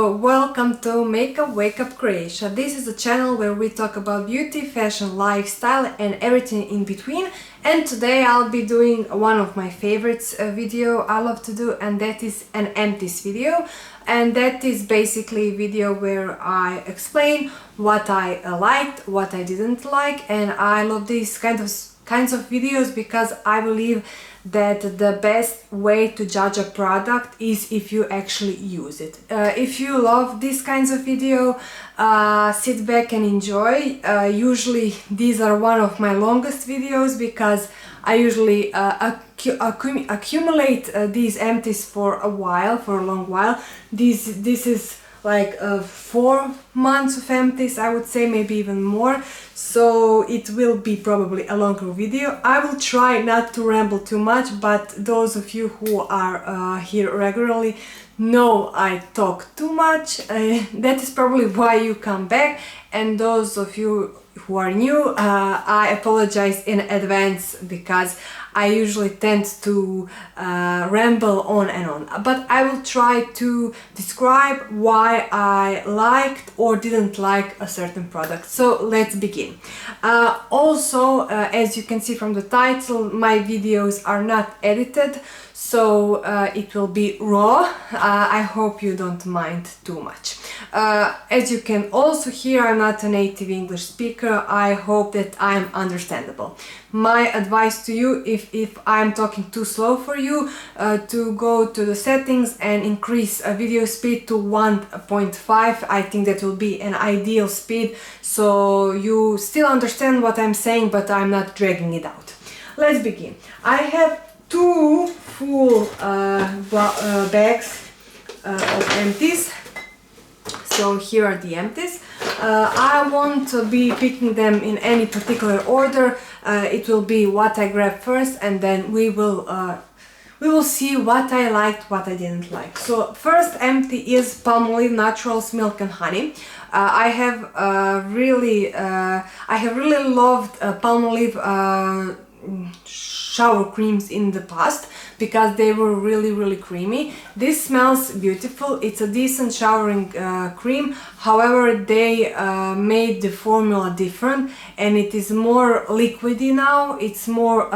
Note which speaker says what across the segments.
Speaker 1: So welcome to Makeup Wake Up Croatia. This is a channel where we talk about beauty, fashion, lifestyle and everything in between. And today I'll be doing one of my favorites video I love to do, and that is an empties video. And that is basically a video where I explain what I liked, what I didn't like, and I love these kinds of videos because I believe that the best way to judge a product is if you actually use it. If you love these kinds of video, sit back and enjoy. Usually these are one of my longest videos because I usually accumulate these empties for a long while. This is like 4 months of empties, I would say, maybe even more, so it will be probably a longer video. I will try not to ramble too much, but those of you who are here regularly know I talk too much. That is probably why you come back, and those of you who are new, I apologize in advance because I usually tend to ramble on and on, but I will try to describe why I liked or didn't like a certain product. So let's begin. Also, as you can see from the title, my videos are not edited, so it will be raw. I hope you don't mind too much. As you can also hear, I'm not a native English speaker. I hope that I'm understandable. My advice to you, if I'm talking too slow for you, to go to the settings and increase a video speed to 1.5. I think that will be an ideal speed, so you still understand what I'm saying, but I'm not dragging it out. Let's begin. I have 2 full bags of empties. So here are the empties. I won't be picking them in any particular order. It will be what I grab first, and then we will see what I liked, what I didn't like. So first empty is Palmolive Naturals Milk and Honey. I have really loved Palmolive shower creams in the past because they were really creamy. This smells beautiful. It's a decent showering cream. However, they made the formula different and it is more liquidy now. It's more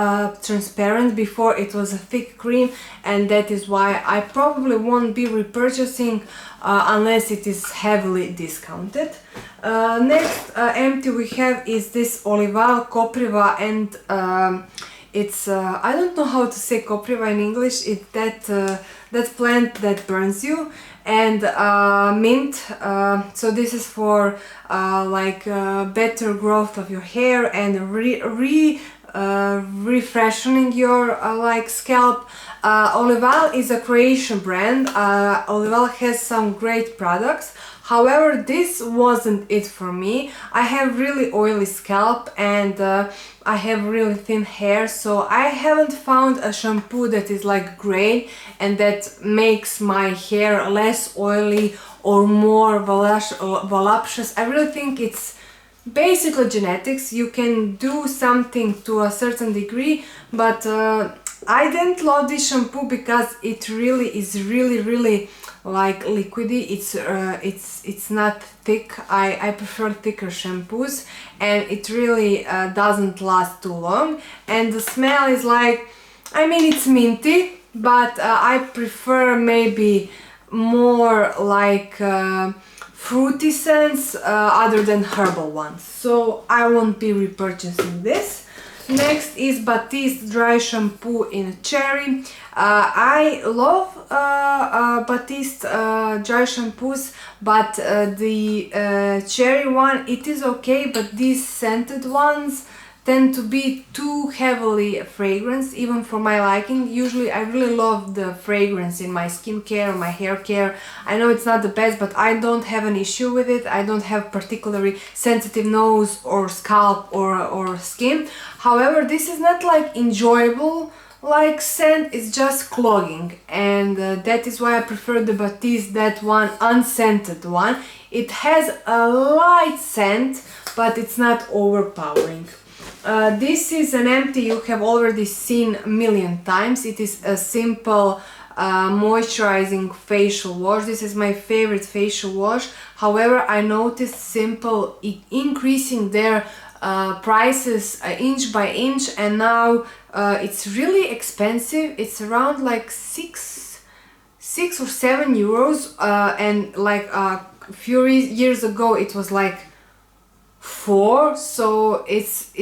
Speaker 1: transparent. Before it was a thick cream, and that is why I probably won't be repurchasing unless it is heavily discounted. Next empty we have is this olive oil, kopriva, and it's I don't know how to say kopriva in English. It's that plant that burns you, and mint. So this is for better growth of your hair and refreshing your scalp. Olive oil is a Croatian brand. Olive oil has some great products. However, this wasn't it for me. I have really oily scalp and I have really thin hair, so I haven't found a shampoo that is like great and that makes my hair less oily or more voluptuous. I really think it's basically genetics. You can do something to a certain degree, but I didn't love this shampoo because it really is really like liquidy. It's not thick. I prefer thicker shampoos, and it really doesn't last too long. And the smell is like, I mean, it's minty, but I prefer maybe more like fruity scents other than herbal ones. So I won't be repurchasing this. Next is Batiste dry shampoo in cherry. I love Batiste dry shampoos, but the cherry one, it is okay, but these scented ones tend to be too heavily fragranced, even for my liking. Usually I really love the fragrance in my skincare or my hair care. I know it's not the best, but I don't have an issue with it. I don't have particularly sensitive nose or scalp or skin. However, this is not like enjoyable like scent, it's just clogging, and that is why I prefer the Batiste, that one unscented one. It has a light scent, but it's not overpowering. This is an empty you have already seen a million times. It is a simple moisturizing facial wash. This is my favorite facial wash. However, I noticed Simple increasing their prices inch by inch, and now it's really expensive. It's around like 6 or 7 euros, and like a few years ago it was like 4, so it's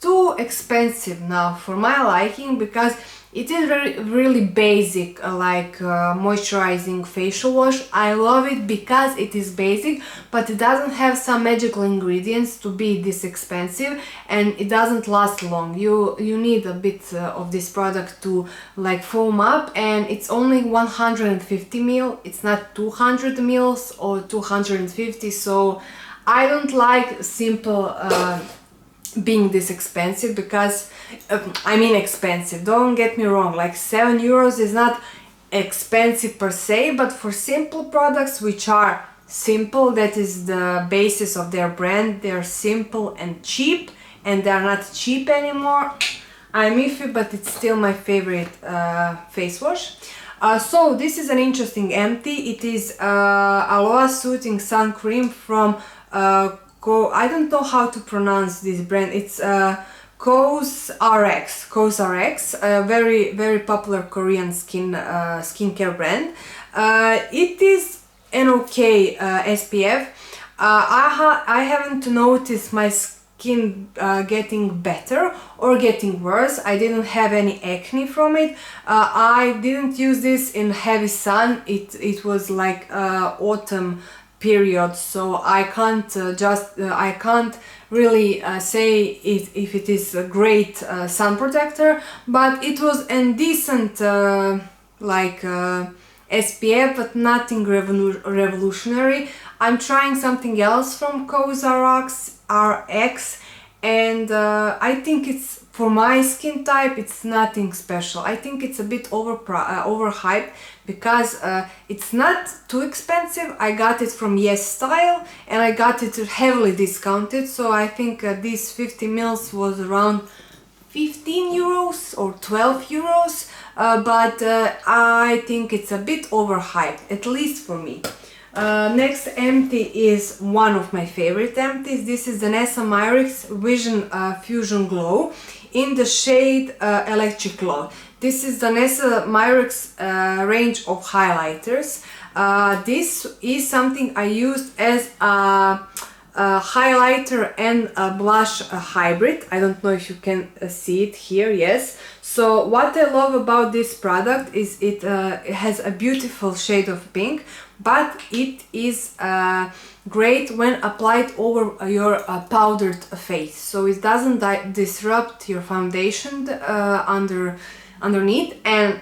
Speaker 1: too expensive now for my liking, because it is really basic, moisturizing facial wash. I love it because it is basic, but it doesn't have some magical ingredients to be this expensive, and it doesn't last long. You need a bit of this product to like foam up, and it's only 150 ml. It's not 200 ml or 250, so I don't like Simple being this expensive, because I mean expensive, don't get me wrong, like 7 euros is not expensive per se, but for Simple products which are simple, that is the basis of their brand, they're simple and cheap, and they're not cheap anymore. I'm iffy, but it's still my favorite face wash. So this is an interesting empty. It is Aloe Soothing Sun Cream from I don't know how to pronounce this brand. It's COSRX, a very popular Korean skincare brand. It is an okay SPF. I haven't noticed my skin getting better or getting worse. I didn't have any acne from it. I didn't use this in heavy sun. It was like autumn period, so I can't I can't really say if it is a great sun protector, but it was a decent SPF, but nothing revolutionary. I'm trying something else from COSRX, and I think it's, for my skin type, it's nothing special. I think it's a bit overhyped, because it's not too expensive. I got it from Yes Style, and I got it heavily discounted, so I think this 50 ml was around 15 euros or 12 euros, but I think it's a bit overhyped, at least for me. Next empty is one of my favorite empties. This is the Nessa Myricks Vision Fusion Glow in the shade Electric Glow. This is the Nessa Myricks range of highlighters. This is something I used as a highlighter and a blush hybrid. I don't know if you can see it here. Yes. So what I love about this product is it has a beautiful shade of pink, but it is great when applied over your powdered face, so it doesn't disrupt your foundation underneath. And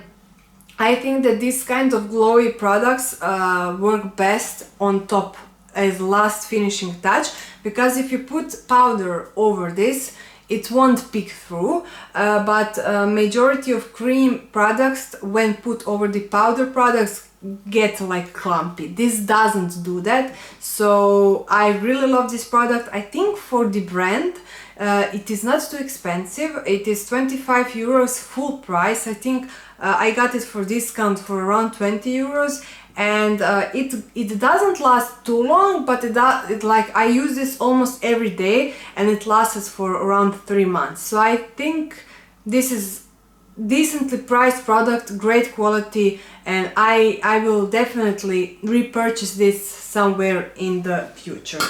Speaker 1: I think that this kind of glowy products work best on top as last finishing touch, because if you put powder over this, it won't peek through, but majority of cream products, when put over the powder products, get like clumpy. This doesn't do that, so I really love this product. I think for the brand it is not too expensive. It is 25 euros full price. I think I got it for discount for around 20 euros, and it doesn't last too long, but it like I use this almost every day, and it lasts for around 3 months. So I think this is decently priced product, great quality, and I will definitely repurchase this somewhere in the future.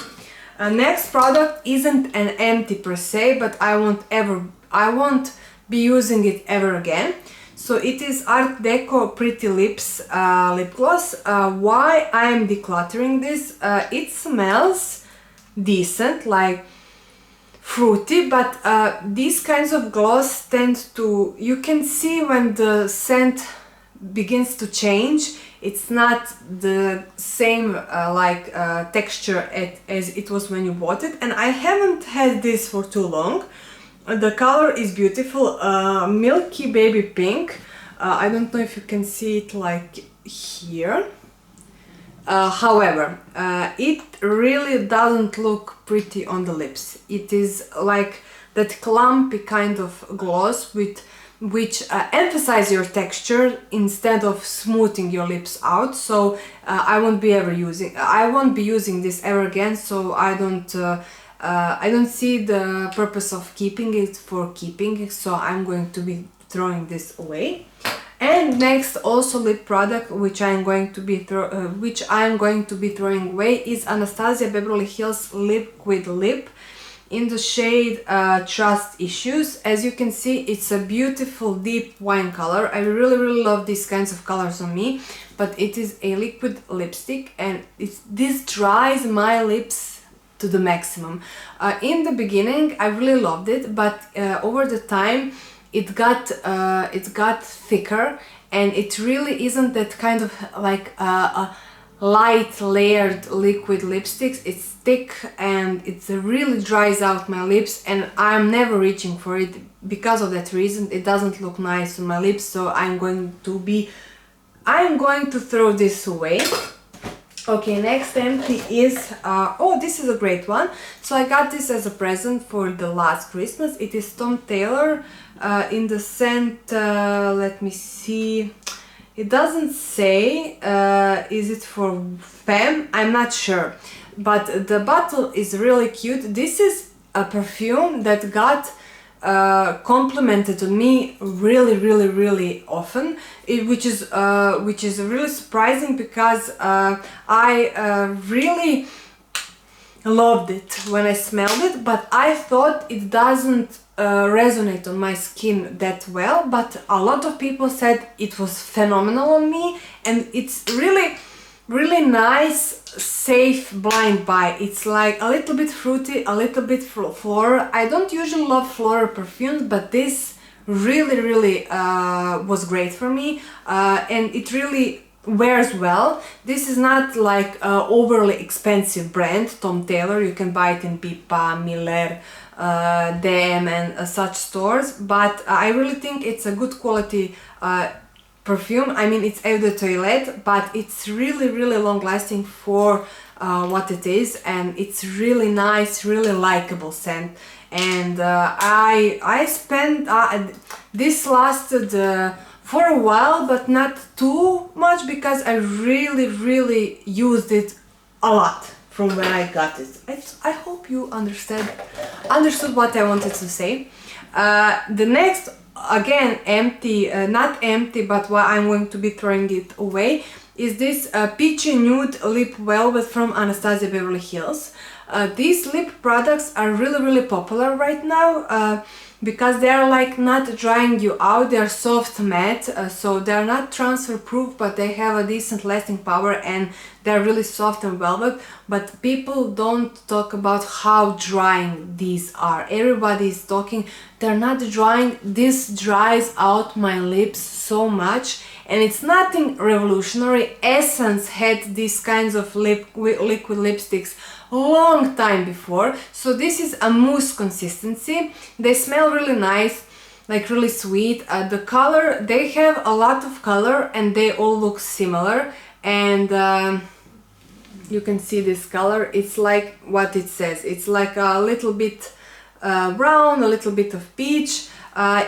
Speaker 1: Next product isn't an empty per se, but I won't be using it ever again. So it is Art Deco Pretty Lips lip gloss. Why I am decluttering this? It smells decent, like fruity, but these kinds of gloss tend to, you can see when the scent begins to change. It's not the same texture as it was when you bought it, and I haven't had this for too long. The color is beautiful, milky baby pink. I don't know if you can see it like here. However, it really doesn't look pretty on the lips. It is like that clumpy kind of gloss with which emphasize your texture instead of smoothing your lips out. So I won't be using this ever again, so I don't see the purpose of keeping it for keeping, so I'm going to be throwing this away. And next, also lip product which I'm going to be throwing away is Anastasia Beverly Hills Liquid Lip in the shade Trust Issues. As you can see, it's a beautiful deep wine color. I really love these kinds of colors on me, but it is a liquid lipstick, and this dries my lips to the maximum. In the beginning I really loved it, but over the time it got thicker, and it really isn't that kind of like a light layered liquid lipsticks. It's thick and it really dries out my lips, and I'm never reaching for it. Because of that reason, it doesn't look nice on my lips, so I'm going to throw this away. Okay, next empty is oh, this is a great one. So I got this as a present for the last Christmas. It is Tom Taylor in the scent, let me see, it doesn't say, is it for femme? I'm not sure, but the bottle is really cute. This is a perfume that got complimented on me really often, which is really surprising, because I really loved it when I smelled it, but I thought it doesn't resonate on my skin that well. But a lot of people said it was phenomenal on me, and it's really nice, safe blind buy. It's like a little bit fruity, a little bit floral. I don't usually love floral perfumes, but this really was great for me, and it really wears well. This is not like an overly expensive brand, Tom Taylor. You can buy it in Pipa, Miller, DM and such stores, but I really think it's a good quality perfume. I mean, it's eau de toilette, but it's really long lasting for what it is, and it's really nice, really likable scent. And I spent this lasted for a while, but not too much, because I really used it a lot from when I got it. I hope you understood what I wanted to say. The next, again, empty, not empty, but what I'm going to be throwing it away, is this Peachy Nude Lip Velvet from Anastasia Beverly Hills. These lip products are really popular right now, because they are like not drying you out. They are soft matte, so they are not transfer proof, but they have a decent lasting power, and they are really soft and velvet. But people don't talk about how drying these are. Everybody is talking they're not drying. This dries out my lips so much, and it's nothing revolutionary. Essence had these kinds of liquid lipsticks long time before, so this is a mousse consistency. They smell really nice, like really sweet. The color, they have a lot of color and they all look similar, and you can see this color. It's like what it says. It's like a little bit brown, a little bit of peach.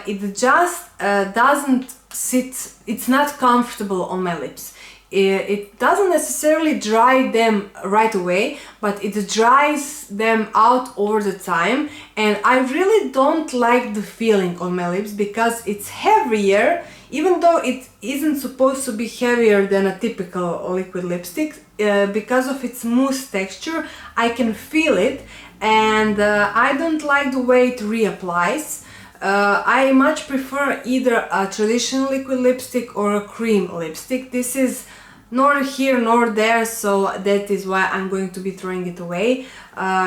Speaker 1: It just doesn't sit, it's not comfortable on my lips. It doesn't necessarily dry them right away, but it dries them out over the time, and I really don't like the feeling on my lips, because it's heavier, even though it isn't supposed to be heavier than a typical liquid lipstick. Because of its mousse texture, I can feel it, and I don't like the way it reapplies. I much prefer either a traditional liquid lipstick or a cream lipstick. This is nor here nor there, so that is why I'm going to be throwing it away,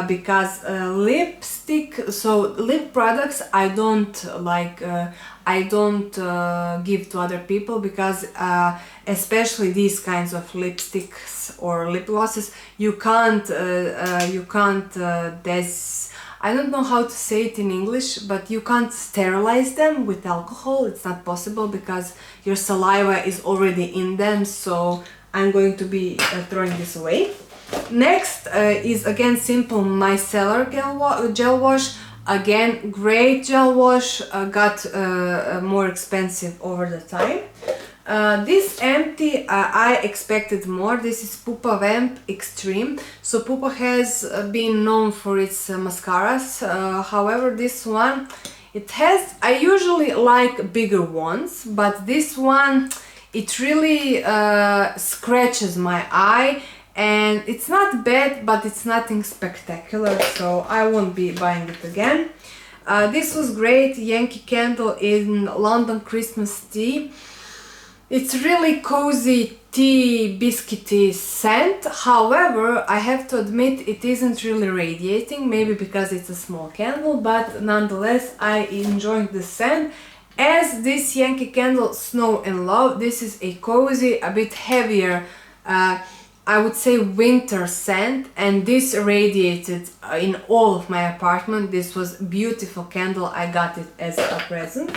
Speaker 1: because lip products I don't like, I don't give to other people, because especially these kinds of lipsticks or lip glosses, you can't I don't know how to say it in English, but you can't sterilize them with alcohol. It's not possible, because your saliva is already in them, so I'm going to be throwing this away. Next is again simple micellar gel wash. Again, great gel wash, got more expensive over the time. This empty, I expected more. This is Pupa Vamp Extreme. So Pupa has been known for its mascaras. However, this one, it has, I usually like bigger ones, but this one, it really scratches my eye. And it's not bad, but it's nothing spectacular, so I won't be buying it again. This was great, Yankee Candle in London Christmas Tea. It's really cozy tea, biscuity scent. However, I have to admit it isn't really radiating, maybe because it's a small candle, but nonetheless I enjoyed the scent. As this Yankee Candle Snow and Love, this is a cozy, a bit heavier, I would say winter scent, and this radiated in all of my apartment. This was a beautiful candle, I got it as a present.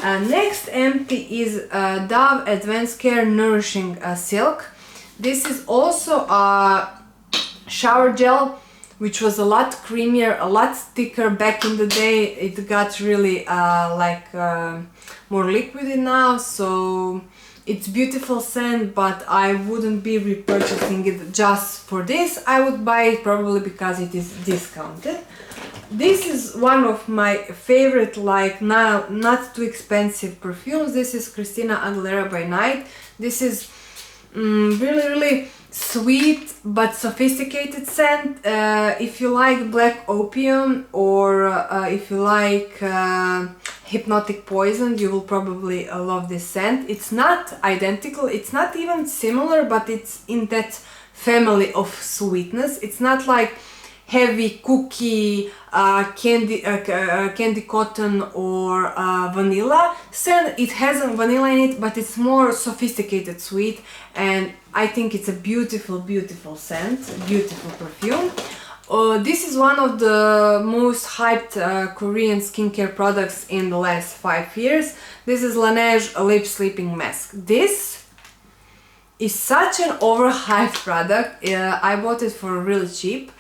Speaker 1: Next empty is Dove Advanced Care Nourishing Silk. This is also a shower gel, which was a lot creamier, a lot thicker back in the day. It got really more liquidy now, so it's beautiful scent, but I wouldn't be repurchasing it just for this. I would buy it probably because it is discounted. This is one of my favorite, like, now not too expensive perfumes. This is Christina Aguilera by Night. This is really sweet but sophisticated scent. If you like Black Opium or if you like Hypnotic Poison, you will probably love this scent. It's not identical, it's not even similar, but it's in that family of sweetness. It's not like heavy cookie, candy cotton or vanilla scent. It has vanilla in it, but it's more sophisticated sweet, and I think it's a beautiful scent, beautiful perfume. This is one of the most hyped Korean skincare products in the last 5 years. This is Laneige Lip Sleeping Mask. This is such an overhyped product. I bought it for really cheap.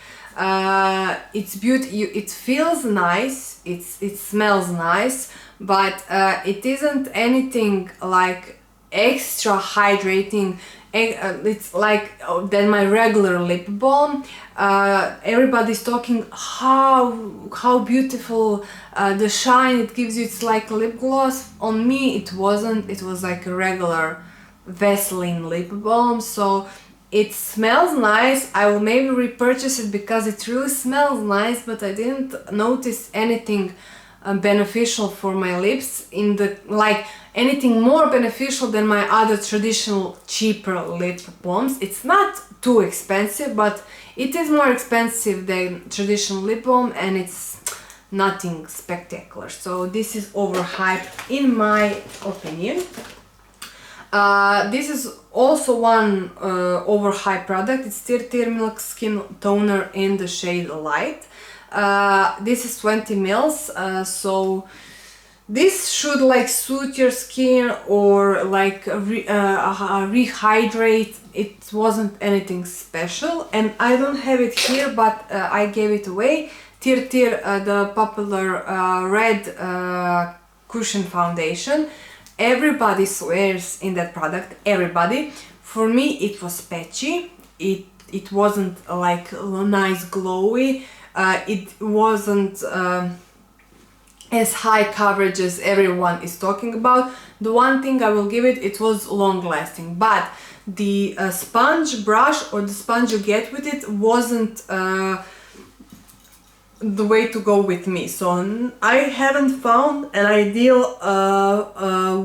Speaker 1: It's beautiful, it feels nice, it smells nice, but it isn't anything like extra hydrating. It's like than my regular lip balm. Everybody's talking how beautiful the shine it gives you. It's like a lip gloss. On me it wasn't. It was like a regular Vaseline lip balm. So it smells nice. I will maybe repurchase it because it really smells nice, but I didn't notice anything beneficial for my lips in the, like, anything more beneficial than my other traditional cheaper lip balms. It's not too expensive, but it is more expensive than traditional lip balm, and it's nothing spectacular. So this is overhyped in my opinion. This is also one overhyped product. It's Tir Milk Skin Toner in the shade Light. This is 20 mils, so this should like suit your skin or like rehydrate. It wasn't anything special, and I don't have it here, but I gave it away. Tir, the popular red cushion foundation. Everybody swears in that product, everybody. For me it was patchy, it wasn't like nice glowy, it wasn't as high coverage as everyone is talking about. The one thing I will give it, it was long lasting, but the sponge brush or the sponge you get with it wasn't the way to go with me. So I haven't found an ideal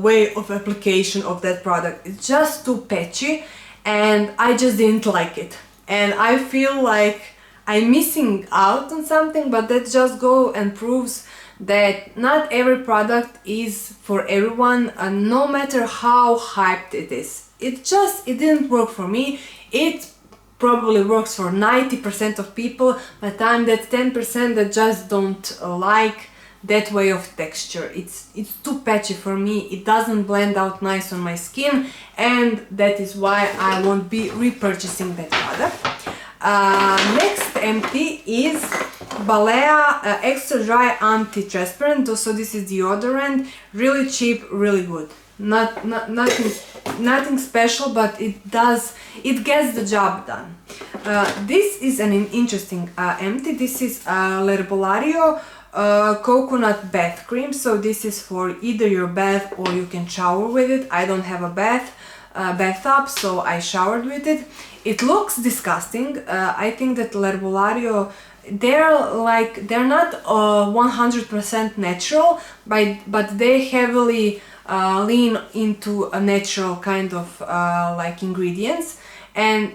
Speaker 1: way of application of that product. It's just too patchy and I just didn't like it, and I feel like I'm missing out on something, but that just go and proves that not every product is for everyone, and no matter how hyped it is. It didn't work for me. It probably works for 90% of people, but I'm that 10% that just don't like that way of texture. It's too patchy for me. It doesn't blend out nice on my skin, and that is why I won't be repurchasing that product. Next empty is Balea Extra Dry Anti-Transparent. So this is deodorant, really cheap, really good. Nothing special, but it gets the job done. This is an interesting empty. This is L'Herbolario coconut bath cream. So this is for either your bath or you can shower with it. I don't have a bathtub, so I showered with it. It looks disgusting. I think that L'Herbolario, they're not 100% natural, but they heavily lean into a natural kind of like ingredients, and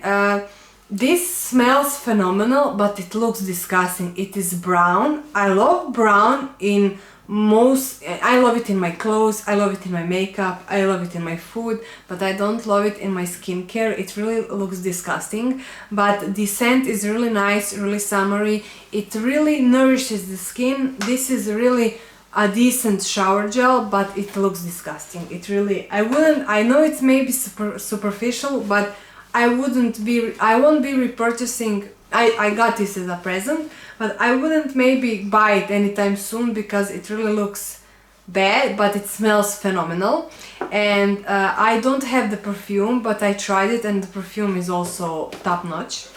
Speaker 1: this smells phenomenal, but it looks disgusting. It is brown. I love brown in I love it in my clothes, I love it in my makeup, I love it in my food, but I don't love it in my skincare. It really looks disgusting, but the scent is really nice, really summery. It really nourishes the skin. This is really a decent shower gel, but it looks disgusting. It really, I know it's maybe superficial, but I won't be repurchasing. I got this as a present, but I wouldn't maybe buy it anytime soon because it really looks bad, but it smells phenomenal. And I don't have the perfume, but I tried it and the perfume is also top notch.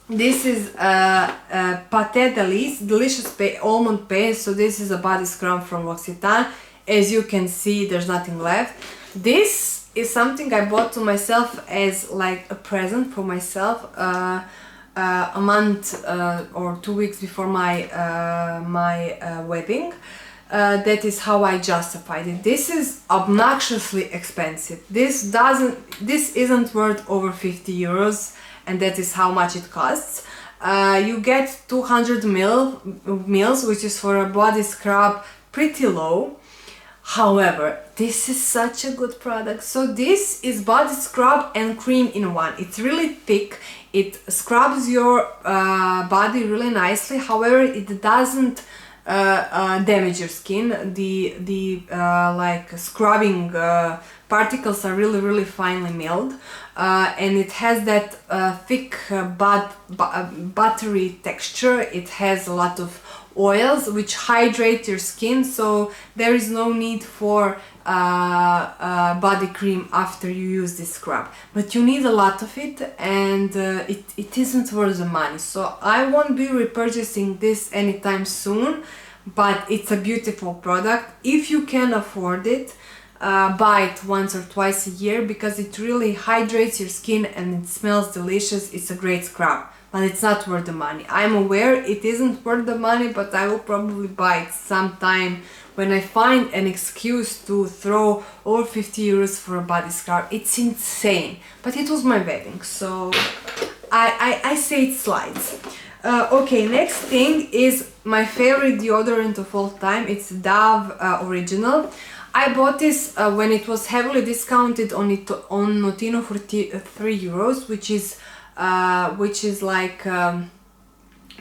Speaker 1: This is Pâté d'Alice, delicious almond paste. So this is a body scrub from L'Occitane. As you can see, there's nothing left. This is something I bought to myself as like a present for myself a month or 2 weeks before my wedding. That is how I justified it. This is obnoxiously expensive. This isn't worth over 50 euros, and that is how much it costs. You get 200 mils, which is for a body scrub pretty low. However, this is such a good product. So this is body scrub and cream in one. It's really thick. It scrubs your body really nicely. However, it doesn't damage your skin. The like scrubbing particles are really finely milled, and it has that thick buttery texture. It has a lot of oils which hydrate your skin, so there is no need for body cream after you use this scrub, but you need a lot of it, and it isn't worth the money. So I won't be repurchasing this anytime soon, but it's a beautiful product. If you can afford it, buy it once or twice a year because it really hydrates your skin and it smells delicious. It's a great scrub, but it's not worth the money. I'm aware it isn't worth the money, but I will probably buy it sometime when I find an excuse to throw over 50 euros for a body scrub. It's insane, but it was my wedding, so I say it slides. Okay, next thing is my favorite deodorant of all time. It's Dove Original. I bought this when it was heavily discounted on Notino for 3 euros, which is like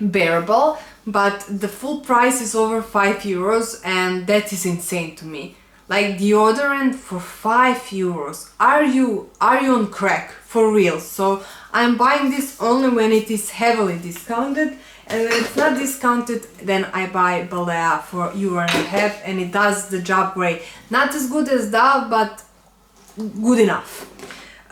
Speaker 1: bearable, but the full price is over 5 euros, and that is insane to me. Like, deodorant for 5 euros. Are you on crack? For real? So I'm buying this only when it is heavily discounted, and when it's not discounted, then I buy Balea for €1.50, and it does the job great. Not as good as Dove, but good enough.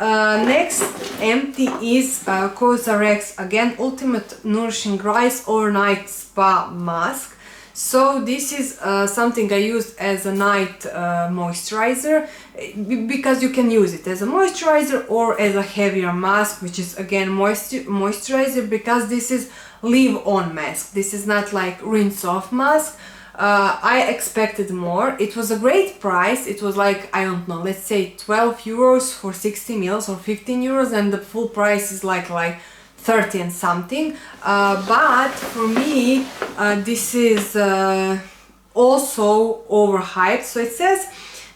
Speaker 1: Next empty is COSRX, again, Ultimate Nourishing Rice Overnight Spa Mask. So this is something I used as a night moisturizer, because you can use it as a moisturizer or as a heavier mask, which is again moisturizer, because this is leave-on mask. This is not like rinse-off mask. I expected more. It was a great price. It was like, I don't know, let's say 12 euros for 60 mils or 15 euros, and the full price is like 30 and something. But for me, this is also overhyped. So it says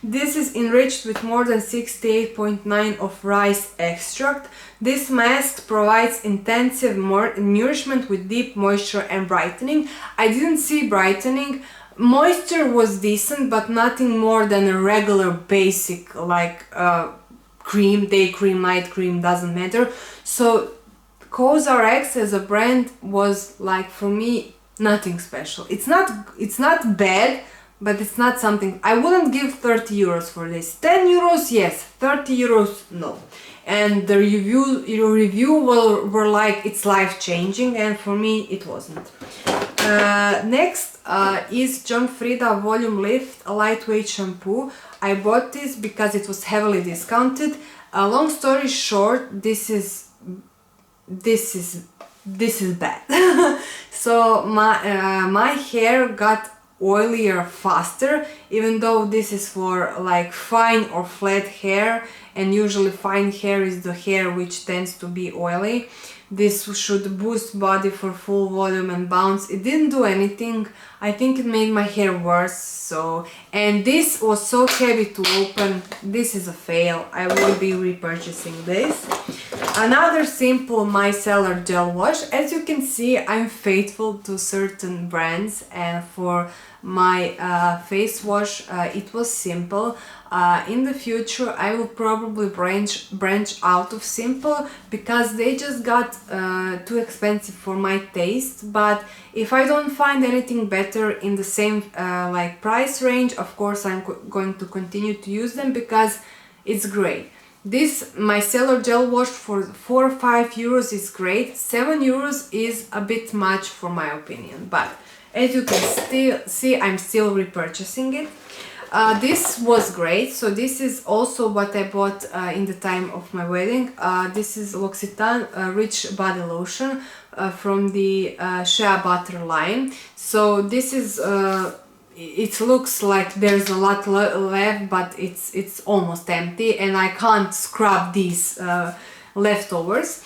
Speaker 1: this is enriched with more than 68.9 of rice extract. This mask provides intensive nourishment with deep moisture and brightening. I didn't see brightening. Moisture was decent, but nothing more than a regular basic cream, day cream, night cream, doesn't matter. So CosRX as a brand was like, for me, nothing special. It's not bad, but it's not something. I wouldn't give 30 euros for this. 10 euros, yes. 30 euros, no. And the review were like, it's life-changing, and for me it wasn't. Next is John Frieda Volume Lift, a lightweight shampoo. I bought this because it was heavily discounted. Long story short, this is bad. So my hair got oilier faster, even though this is for like fine or flat hair, and usually fine hair is the hair which tends to be oily. This should boost body for full volume and bounce. It didn't do anything. I think it made my hair worse. So, and this was so heavy to open. This is a fail. I will be repurchasing this. Another simple micellar gel wash. As you can see, I'm faithful to certain brands, and for my face wash, it was simple. In the future, I will probably branch out of simple because they just got too expensive for my taste. But if I don't find anything better in the same like price range, of course I'm going to continue to use them because it's great. This micellar gel wash for 4 or 5 euros is great. 7 euros is a bit much for my opinion, but as you can still see, I'm still repurchasing it. This was great. So this is also what I bought in the time of my wedding. This is L'Occitane Rich Body Lotion from the Shea Butter line. So this is it looks like there's a lot left, but it's almost empty, and I can't scrub these leftovers.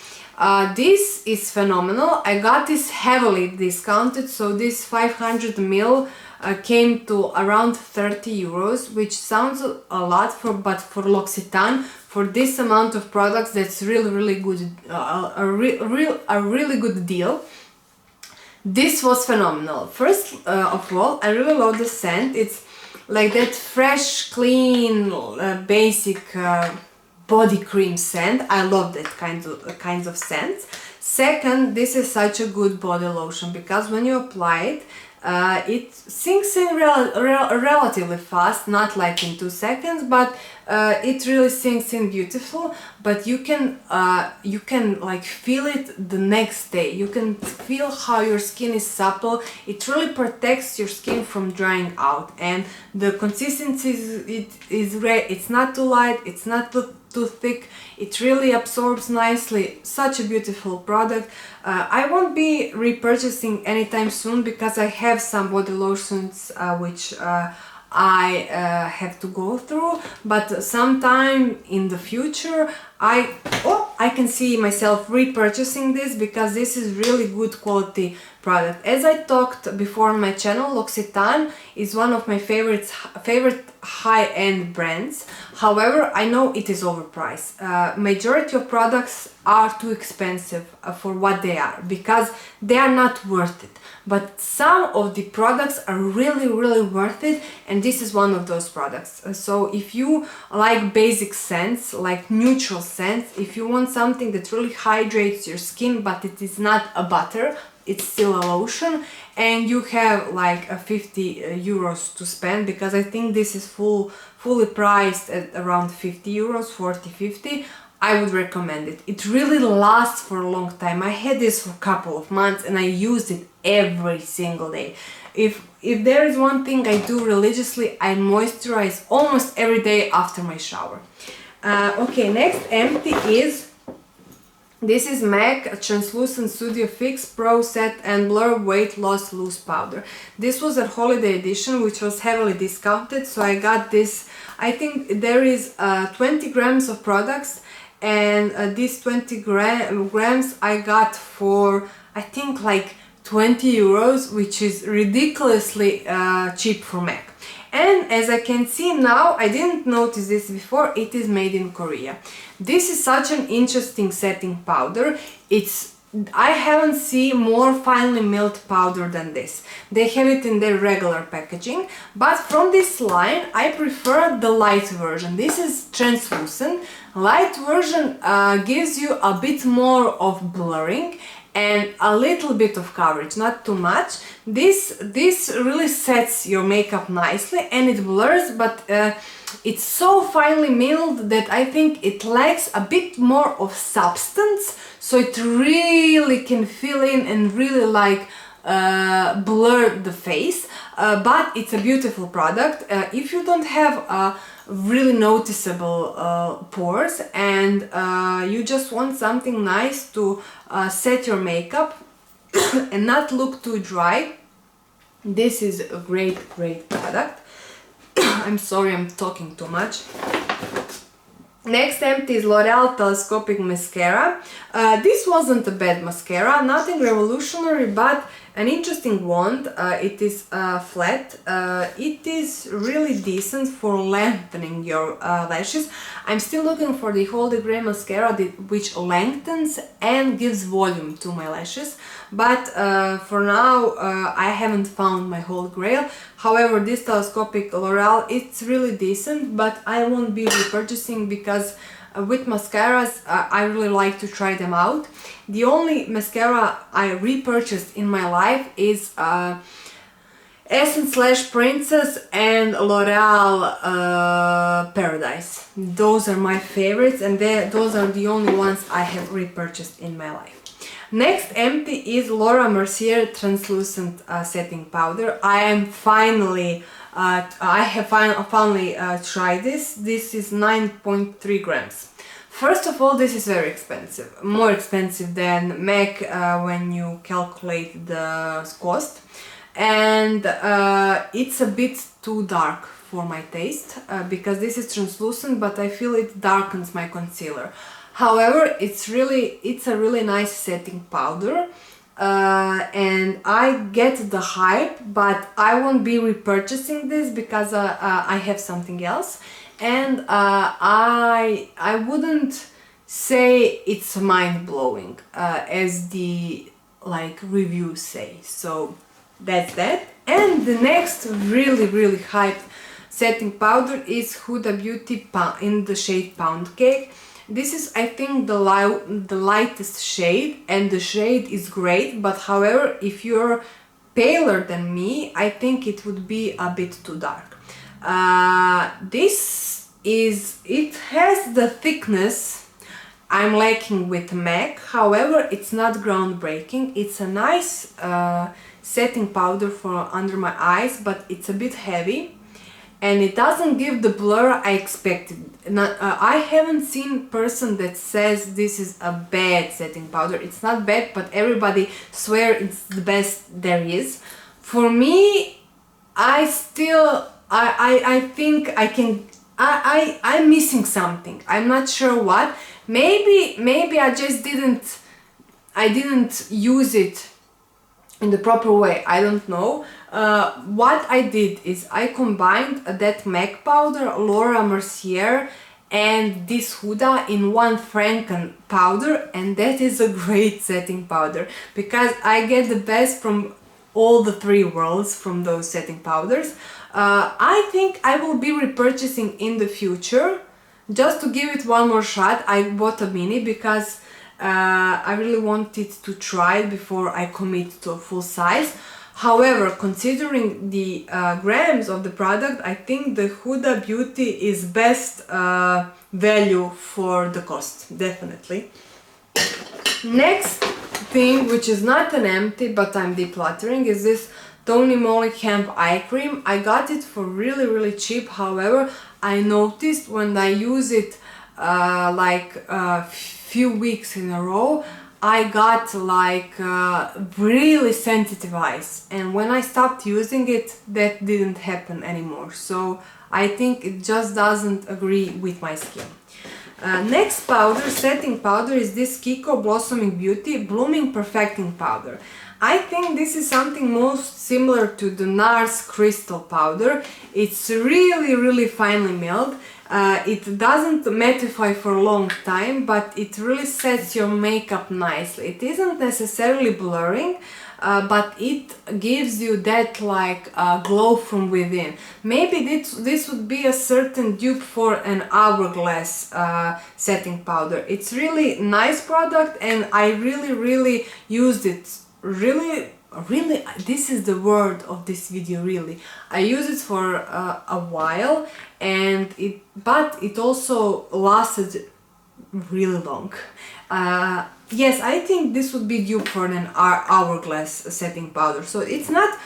Speaker 1: This is phenomenal. I got this heavily discounted, so this 500 ml came to around 30 euros, which sounds a lot but for L'Occitane, for this amount of products, that's really good, a really good deal. This was phenomenal. First of all, I really love the scent. It's like that fresh, clean, basic body cream scent. I love that kinds of scents. Second, this is such a good body lotion because when you apply it, it sinks in relatively fast, not like in 2 seconds, but it really sinks in beautiful. But you can like feel it the next day. You can feel how your skin is supple. It really protects your skin from drying out, and the consistency is great. It's not too light, it's not too thick. It really absorbs nicely. Such a beautiful product. I won't be repurchasing anytime soon because I have some body lotions which I have to go through, but sometime in the future I can see myself repurchasing this because this is really good quality product. As I talked before on my channel, L'Occitane is one of my favorite high-end brands. However, I know it is overpriced. Majority of products are too expensive for what they are because they are not worth it. But some of the products are really worth it, and this is one of those products. So if you like basic scents, like neutral scents, if you want something that really hydrates your skin but it is not a butter, it's still a lotion, and you have like a 50 euros to spend, because I think this is fully priced at around 50 euros, 40-50. I would recommend it. It really lasts for a long time. I had this for a couple of months and I used it every single day. If there is one thing I do religiously, I moisturize almost every day after my shower. Okay, next empty is, this is MAC Translucent Studio Fix Pro Set and Blur Weight Loss Loose Powder. This was a holiday edition which was heavily discounted, so I got this. I think there is 20 grams of products, and these 20 grams I got for, I think, like 20 euros, which is ridiculously cheap for MAC. And as I can see now, I didn't notice this before, it is made in Korea. This is such an interesting setting powder. It's I haven't seen more finely milled powder than this. They have it in their regular packaging, but from this line I prefer the light version. This is translucent. Light version gives you a bit more of blurring and a little bit of coverage, not too much. This really sets your makeup nicely and it blurs, but it's so finely milled that I think it lacks a bit more of substance, so it really can fill in and really like blur the face, but it's a beautiful product. If you don't have really noticeable pores and you just want something nice to set your makeup and not look too dry, this is a great product. I'm sorry, I'm talking too much. Next empty is L'Oreal Telescopic Mascara. This wasn't a bad mascara, nothing revolutionary, but an interesting wand. It is flat. It is really decent for lengthening your lashes. I'm still looking for the Holy Grail mascara which lengthens and gives volume to my lashes, but for now I haven't found my Holy Grail. However, this telescopic L'Oreal, it's really decent, but I won't be repurchasing because with mascaras I really like to try them out. The only mascara I repurchased in my life is Essence / Princess and L'Oreal Paradise. Those are my favorites, and those are the only ones I have repurchased in my life. Next empty is Laura Mercier Translucent Setting Powder. I have finally tried this. This is 9.3 grams. First of all, this is very expensive, more expensive than MAC when you calculate the cost, and it's a bit too dark for my taste because this is translucent, but I feel it darkens my concealer. However, it's a really nice setting powder, and I get the hype, but I won't be repurchasing this because I have something else, and I wouldn't say it's mind-blowing as the reviews say. So that's that. And the next really hyped setting powder is Huda Beauty in the shade Pound Cake. This is, I think, the lightest shade, and the shade is great, but however, if you're paler than me, I think it would be a bit too dark. It has the thickness I'm lacking with MAC, however, it's not groundbreaking. It's a nice setting powder for under my eyes, but it's a bit heavy. And it doesn't give the blur I expected. I haven't seen a person that says this is a bad setting powder. It's not bad, but everybody swears it's the best there is. For me, I think I'm missing something. I'm not sure what. Maybe I just didn't use it in the proper way. I don't know. What I did is I combined that MAC powder, Laura Mercier, and this Huda in one Franken powder, and that is a great setting powder because I get the best from all the three worlds from those setting powders. I think I will be repurchasing in the future just to give it one more shot. I bought a mini because I really wanted to try it before I commit to a full size. However, considering the grams of the product, I think the Huda Beauty is best value for the cost, definitely. Next thing, which is not an empty, but I'm decluttering, is this Tony Moly Hemp Eye Cream. I got it for really cheap. However, I noticed when I use it few weeks in a row, I got really sensitive eyes, and when I stopped using it, that didn't happen anymore. So I think it just doesn't agree with my skin. Next powder, setting powder, is this Kiko Blossoming Beauty Blooming Perfecting Powder. I think this is something most similar to the NARS Crystal Powder. It's really finely milled. It doesn't mattify for a long time, but it really sets your makeup nicely. It isn't necessarily blurring, but it gives you that like glow from within. Maybe this would be a certain dupe for an hourglass setting powder. It's really nice product, and I really used it. Really, this is the word of this video, really. I used it for a while, and it also lasted really long. Yes, I think this would be dupe for an hourglass setting powder. So it's not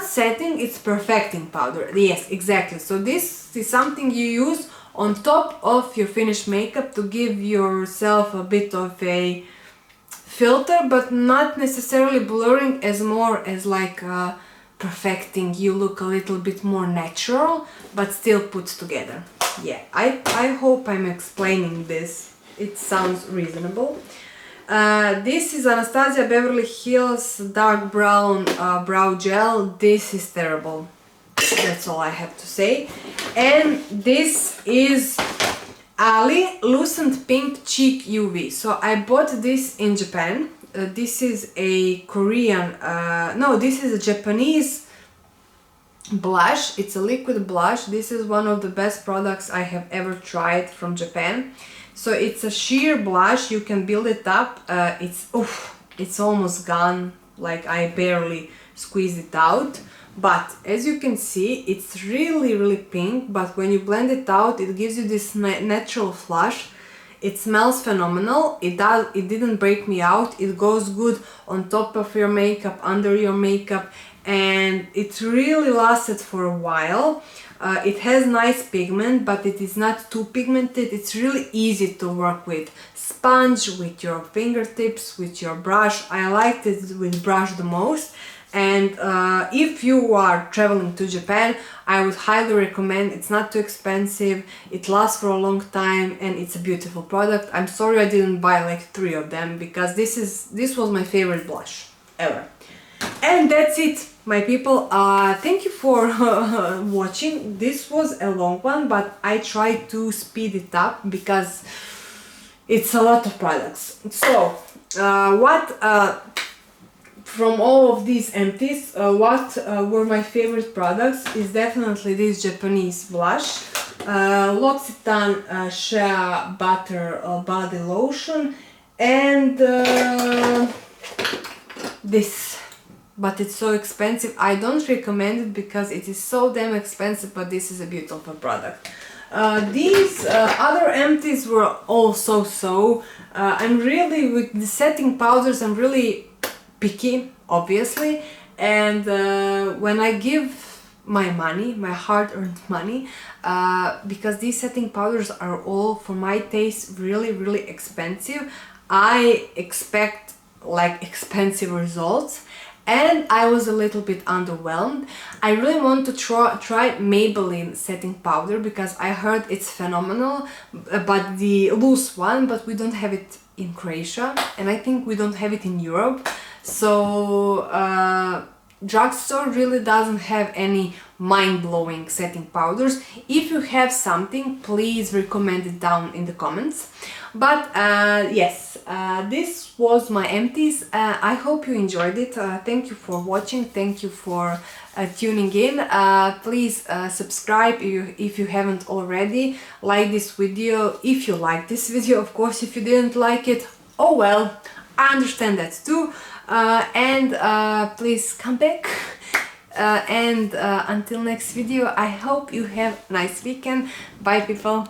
Speaker 1: setting, it's perfecting powder. Yes, exactly. So this is something you use on top of your finished makeup to give yourself a bit of a filter, but not necessarily blurring, as more as like perfecting. You look a little bit more natural, but still put together. Yeah, I hope I'm explaining this. It sounds reasonable. This is Anastasia Beverly Hills Dark Brown Brow Gel. This is terrible. That's all I have to say. And this is Ali Lucent Pink Cheek UV. So I bought this in Japan. This is a Korean, no, this is a Japanese blush. It's a liquid blush. This is one of the best products I have ever tried from Japan. So it's a sheer blush. You can build it up. It's almost gone. Like I barely squeezed it out. But as you can see, it's really pink. But when you blend it out, it gives you this natural flush. It smells phenomenal. It didn't break me out. It goes good on top of your makeup, under your makeup, and it really lasted for a while. It has nice pigment, but it is not too pigmented. It's really easy to work with sponge, with your fingertips, with your brush. I liked it with brush the most. And if you are traveling to Japan, I would highly recommend. It's not too expensive, it lasts for a long time, and it's a beautiful product. I'm sorry I didn't buy like 3 of them, because this was my favorite blush ever. And that's it, my people. Thank you for watching. This was a long one, but I tried to speed it up because it's a lot of products. So from all of these empties, what were my favorite products is definitely this Japanese blush, L'Occitane Shea Butter Body Lotion, and this. But it's so expensive. I don't recommend it because it is so damn expensive, but this is a beautiful product. These other empties were also so. I'm really, with the setting powders, I'm really picky, obviously, and when I give my money, my hard-earned money, because these setting powders are all, for my taste, really expensive, I expect like expensive results, and I was a little bit underwhelmed. I really want to try Maybelline setting powder because I heard it's phenomenal, but the loose one, but we don't have it in Croatia, and I think we don't have it in Europe. So drugstore really doesn't have any mind-blowing setting powders. If you have something, please recommend it down in the comments. But yes, this was my empties. I hope you enjoyed it. Thank you for watching. Thank you for tuning in. Please subscribe if you haven't already. Like this video if you like this video. Of course, if you didn't like it, oh well, I understand that too. Please come back. Until next video, I hope you have a nice weekend. Bye, people.